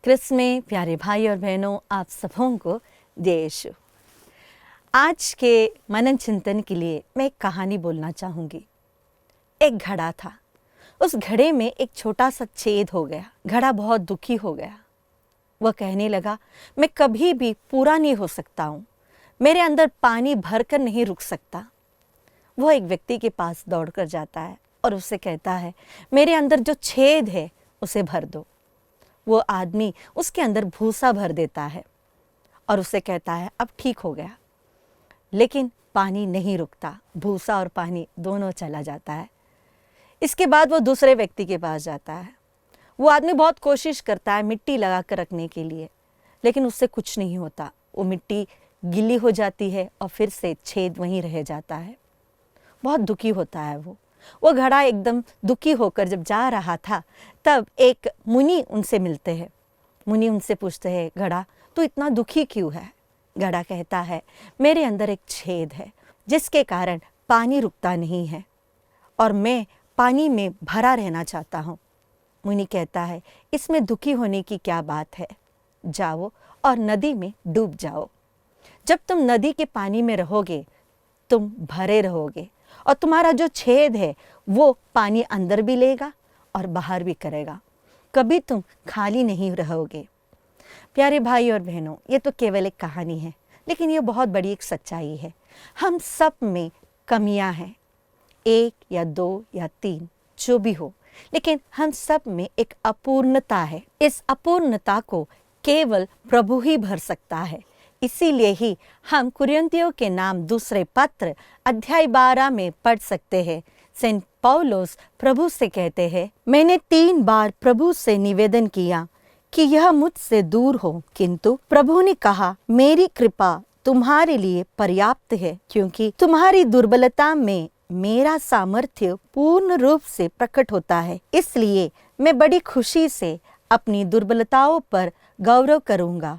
क्रिस्त में प्यारे भाई और बहनों, आप सबों को जय यीशु। आज के मनन चिंतन के लिए मैं एक कहानी बोलना चाहूँगी। एक घड़ा था, उस घड़े में एक छोटा सा छेद हो गया। घड़ा बहुत दुखी हो गया। वह कहने लगा, मैं कभी भी पूरा नहीं हो सकता हूँ, मेरे अंदर पानी भरकर नहीं रुक सकता। वह एक व्यक्ति के पास दौड़कर जाता है और उससे कहता है, मेरे अंदर जो छेद है उसे भर दो। वो आदमी उसके अंदर भूसा भर देता है और उसे कहता है, अब ठीक हो गया। लेकिन पानी नहीं रुकता, भूसा और पानी दोनों चला जाता है। इसके बाद वो दूसरे व्यक्ति के पास जाता है। वो आदमी बहुत कोशिश करता है मिट्टी लगा कर रखने के लिए, लेकिन उससे कुछ नहीं होता। वो मिट्टी गीली हो जाती है और फिर से छेद वहीं रह जाता है। बहुत दुखी होता है वो घड़ा एकदम दुखी होकर जब जा रहा था, तब एक मुनि उनसे मिलते हैं। मुनि उनसे पूछते हैं, घड़ा तू इतना दुखी क्यों है? घड़ा कहता है, मेरे अंदर एक छेद है जिसके कारण पानी रुकता नहीं है और मैं पानी में भरा रहना चाहता हूँ। मुनि कहता है, इसमें दुखी होने की क्या बात है? जाओ और नदी में डूब जाओ। जब तुम नदी के पानी में रहोगे, तुम भरे रहोगे और तुम्हारा जो छेद है वो पानी अंदर भी लेगा और बाहर भी करेगा। कभी तुम खाली नहीं रहोगे। प्यारे भाई और बहनों, ये तो केवल एक कहानी है, लेकिन ये बहुत बड़ी एक सच्चाई है। हम सब में कमियां हैं, एक या दो या तीन, जो भी हो, लेकिन हम सब में एक अपूर्णता है। इस अपूर्णता को केवल प्रभु ही भर सकता है। इसीलिए ही हम कुरिन्थियों के नाम दूसरे पत्र अध्याय 12 में पढ़ सकते हैं। सेंट पौलुस प्रभु से कहते हैं, मैंने 3 बार प्रभु से निवेदन किया कि यह मुझसे दूर हो, किंतु प्रभु ने कहा, मेरी कृपा तुम्हारे लिए पर्याप्त है, क्योंकि तुम्हारी दुर्बलता में मेरा सामर्थ्य पूर्ण रूप से प्रकट होता है। इसलिए मैं बड़ी खुशी से अपनी दुर्बलताओं पर गौरव करूंगा,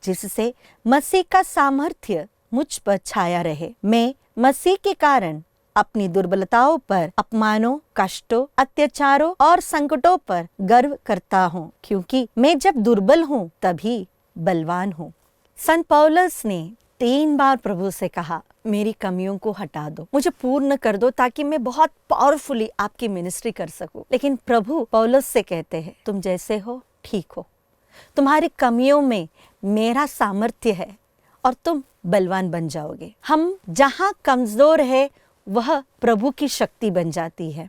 जिससे मसीह का सामर्थ्य मुझ पर छाया रहे। मैं मसीह के कारण अपनी दुर्बलताओं पर, अपमानों, कष्टों, अत्याचारों और संकटों पर गर्व करता हूँ, क्योंकि मैं जब दुर्बल हूँ तभी बलवान हूँ। संत पौलुस ने 3 बार प्रभु से कहा, मेरी कमियों को हटा दो, मुझे पूर्ण कर दो, ताकि मैं बहुत पावरफुली आपकी मिनिस्ट्री कर सकूं। लेकिन प्रभु पौलुस से कहते हैं, तुम जैसे हो ठीक हो, तुम्हारी कमियों में मेरा सामर्थ्य है और तुम बलवान बन जाओगे। हम जहाँ कमजोर है वह प्रभु की शक्ति बन जाती है।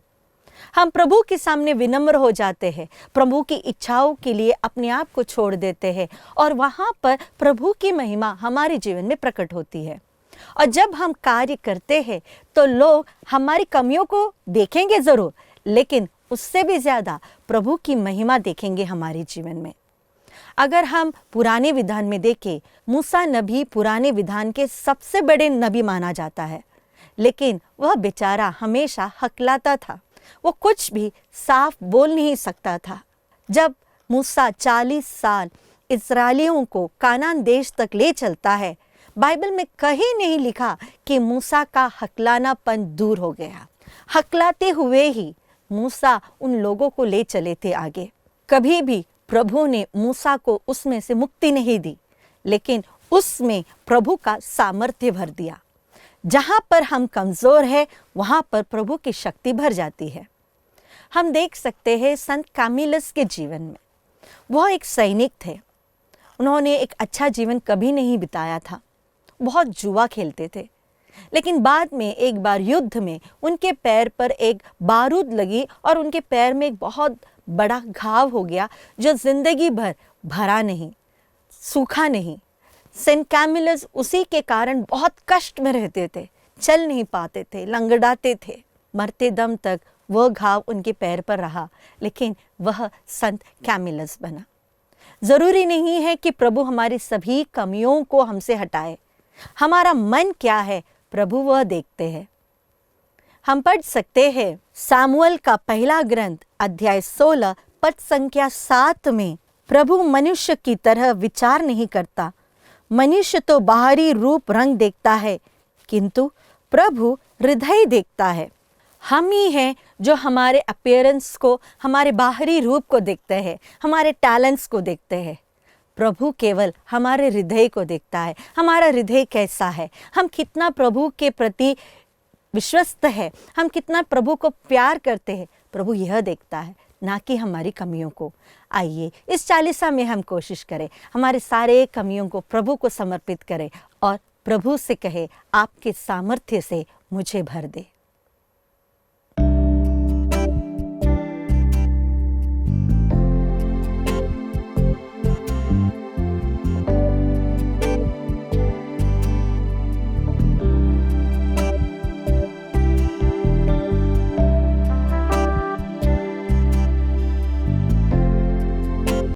हम प्रभु के सामने विनम्र हो जाते हैं, प्रभु की इच्छाओं के लिए अपने आप को छोड़ देते हैं और वहाँ पर प्रभु की महिमा हमारे जीवन में प्रकट होती है। और जब हम कार्य करते हैं तो लोग हमारी कमियों को देखेंगे जरूर, लेकिन उससे भी ज्यादा प्रभु की महिमा देखेंगे हमारे जीवन में। अगर हम पुराने विधान में देखें, मूसा नबी पुराने विधान के सबसे बड़े नबी माना जाता है, लेकिन वह बेचारा हमेशा हकलाता था। वो कुछ भी साफ बोल नहीं सकता था। जब मूसा 40 साल इस्राएलियों को कानान देश तक ले चलता है, बाइबल में कहीं नहीं लिखा कि मूसा का हकलानापन दूर हो गया। हकलाते हुए ही मूसा उन लोगों को ले चले थे आगे। कभी भी प्रभु ने मूसा को उसमें से मुक्ति नहीं दी, लेकिन उसमें प्रभु का सामर्थ्य भर दिया। जहां पर हम कमजोर हैं, वहां पर प्रभु की शक्ति भर जाती है। हम देख सकते हैं संत कामिलस के जीवन में, वह एक सैनिक थे। उन्होंने एक अच्छा जीवन कभी नहीं बिताया था, बहुत जुआ खेलते थे। लेकिन बाद में एक बार युद्ध में उनके पैर पर एक बारूद लगी और उनके पैर में एक बहुत बड़ा घाव हो गया, जो जिंदगी भर भरा नहीं, सूखा नहीं। सेंट कैमिलस उसी के कारण बहुत कष्ट में रहते थे, चल नहीं पाते थे, लंगड़ाते थे। मरते दम तक वह घाव उनके पैर पर रहा, लेकिन वह संत कैमिलस बना। जरूरी नहीं है कि प्रभु हमारी सभी कमियों को हमसे हटाए। हमारा मन क्या है, प्रभु वह देखते हैं। हम पढ़ सकते हैं सामुएल का पहला ग्रंथ अध्याय 16 पद संख्या 7 में, प्रभु मनुष्य की तरह विचार नहीं करता। मनुष्य तो बाहरी रूप रंग देखता है, किंतु प्रभु हृदय देखता है। हम ही हैं जो हमारे अपीयरेंस को, हमारे बाहरी रूप को देखते हैं, हमारे टैलेंट्स को देखते हैं। प्रभु केवल हमारे हृदय को देखता है, हमारा हृदय कैसा है, हम कितना प्रभु के प्रति विश्वस्त है, हम कितना प्रभु को प्यार करते हैं, प्रभु यह देखता है, ना कि हमारी कमियों को। आइए इस चालीसा में हम कोशिश करें, हमारे सारे कमियों को प्रभु को समर्पित करें और प्रभु से कहे, आपके सामर्थ्य से मुझे भर दे।